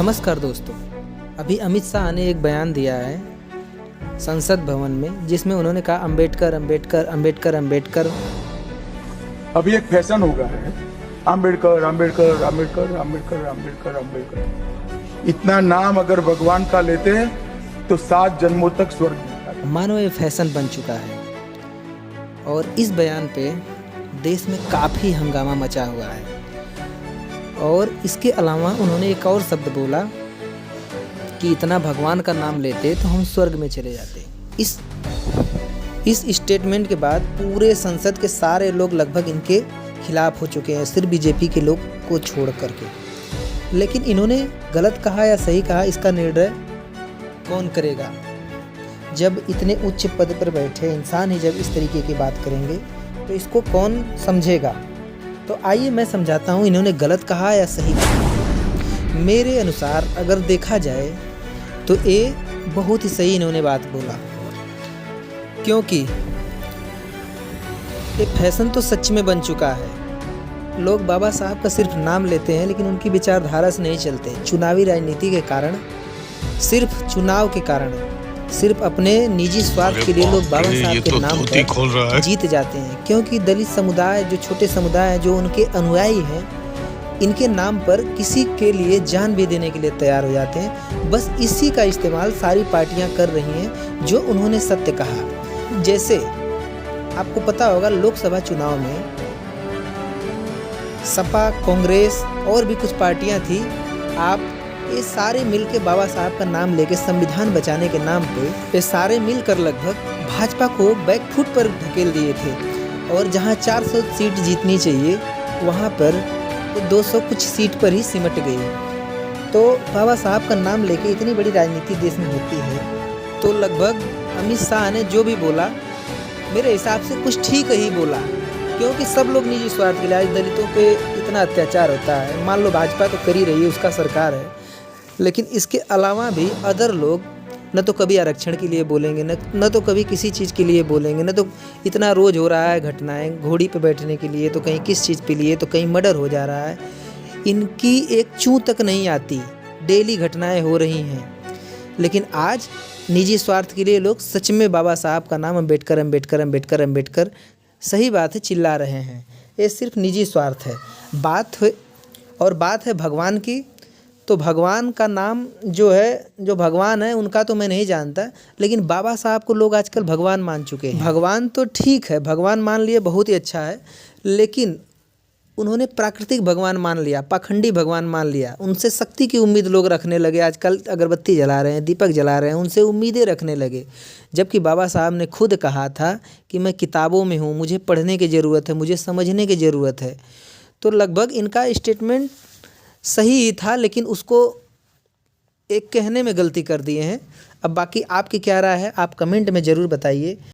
नमस्कार दोस्तों। अभी अमित शाह ने एक बयान दिया है संसद भवन में, जिसमें उन्होंने कहा अंबेडकर अंबेडकर अंबेडकर अंबेडकर। अभी एक फैशन हो गया है, अंबेडकर अंबेडकर अंबेडकर अंबेडकर अंबेडकर अंबेडकर। इतना नाम अगर भगवान का लेते हैं तो 7 जन्मों तक स्वर्ग मिलता है। मानो ये फैशन बन चुका है और इस बयान पे देश में काफ़ी हंगामा मचा हुआ है। और इसके अलावा उन्होंने एक और शब्द बोला कि इतना भगवान का नाम लेते तो हम स्वर्ग में चले जाते। इस स्टेटमेंट के बाद पूरे संसद के सारे लोग लगभग इनके खिलाफ हो चुके हैं, सिर्फ बीजेपी के लोग को छोड़ करके। लेकिन इन्होंने गलत कहा या सही कहा, इसका निर्णय कौन करेगा? जब इतने उच्च पद पर बैठे इंसान ही जब इस तरीके की बात करेंगे तो इसको कौन समझेगा? तो आइए मैं समझाता हूँ इन्होंने गलत कहा या सही कहा। मेरे अनुसार अगर देखा जाए तो ये बहुत ही सही इन्होंने बात बोला, क्योंकि ये फैशन तो सच में बन चुका है। लोग बाबा साहब का सिर्फ नाम लेते हैं लेकिन उनकी विचारधारा से नहीं चलते। चुनावी राजनीति के कारण, सिर्फ चुनाव के कारण, सिर्फ अपने निजी स्वार्थ के लिए लोग बाबा साहब के नाम पर जीत जाते हैं। क्योंकि दलित समुदाय, जो छोटे समुदाय हैं, जो उनके अनुयायी हैं, इनके नाम पर किसी के लिए जान भी देने के लिए तैयार हो जाते हैं। बस इसी का इस्तेमाल सारी पार्टियां कर रही हैं जो उन्होंने सत्य कहा। जैसे आपको पता होगा लोकसभा चुनाव में सपा, कांग्रेस और भी कुछ पार्टियां थी, आप ये सारे मिलके बाबा साहब का नाम लेके संविधान बचाने के नाम पे ये सारे मिलकर लगभग भाजपा को बैकफुट पर धकेल दिए थे। और जहां 400 सीट जीतनी चाहिए वहां पर 200 कुछ सीट पर ही सिमट गई। तो बाबा साहब का नाम लेके इतनी बड़ी राजनीति देश में होती है, तो लगभग अमित शाह ने जो भी बोला मेरे हिसाब से कुछ ठीक ही बोला। क्योंकि सब लोग निजी स्वार्थ के लिए, आज दलितों पे इतना अत्याचार होता है, मान लो भाजपा तो कर ही रही है, उसका सरकार है, लेकिन इसके अलावा भी अदर लोग न तो कभी आरक्षण के लिए बोलेंगे, न तो कभी किसी चीज़ के लिए बोलेंगे। न तो इतना रोज़ हो रहा है घटनाएं, घोड़ी पे बैठने के लिए, तो कहीं किस चीज़ के लिए, तो कहीं मर्डर हो जा रहा है। इनकी एक चूं तक नहीं आती, डेली घटनाएं हो रही हैं। लेकिन आज निजी स्वार्थ के लिए लोग सच में बाबा साहब का नाम अंबेडकर अंबेडकर अंबेडकर अंबेडकर, सही बात है, चिल्ला रहे हैं। ये सिर्फ निजी स्वार्थ है। बात है भगवान की, तो भगवान का नाम जो है, जो भगवान है उनका तो मैं नहीं जानता, लेकिन बाबा साहब को लोग आजकल भगवान मान चुके हैं। भगवान तो ठीक है, भगवान मान लिए, बहुत ही अच्छा है, लेकिन उन्होंने प्राकृतिक भगवान मान लिया, पाखंडी भगवान मान लिया। उनसे शक्ति की उम्मीद लोग रखने लगे। आजकल अगरबत्ती जला रहे हैं, दीपक जला रहे हैं, उनसे उम्मीदें रखने लगे। जबकि बाबा साहब ने खुद कहा था कि मैं किताबों में हूँ, मुझे पढ़ने की ज़रूरत है, मुझे समझने की ज़रूरत है। तो लगभग इनका स्टेटमेंट सही ही था, लेकिन उसको एक कहने में गलती कर दिए हैं। अब बाकी आपकी क्या राय है, आप कमेंट में ज़रूर बताइए।